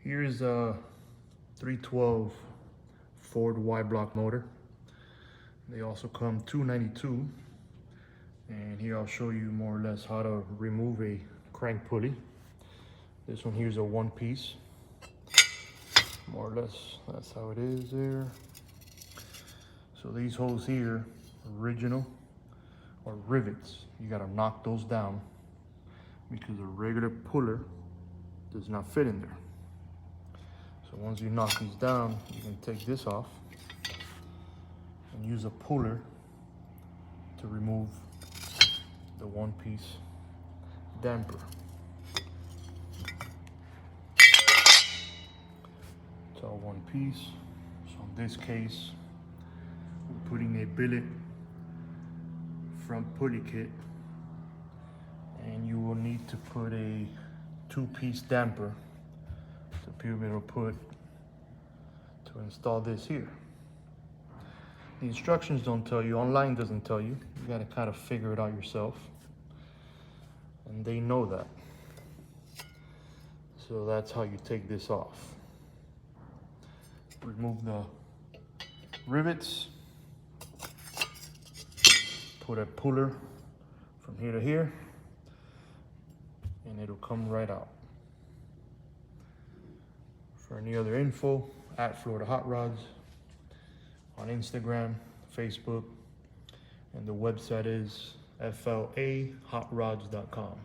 Here's a 312 Ford Y block motor. They also come 292. And here I'll show you more or less how to remove a crank pulley. This one here's a one piece. More or less, that's how it is there. So these holes here, original, or rivets. You gotta knock those down because a regular puller does not fit in there. So once you knock these down, you can take this off and use a puller to remove the one piece damper. It's all one piece. So in this case, we're putting a billet front pulley kit, and you will need to put a two-piece damper to be able to install this here. The instructions don't tell you, online doesn't tell you. You gotta kind of figure it out yourself. And they know that. So that's how you take this off. Remove the rivets. Put a puller from here to here, and it'll come right out. For any other info, at Florida Hotrods on Instagram, Facebook, and the website is flahotrods.com.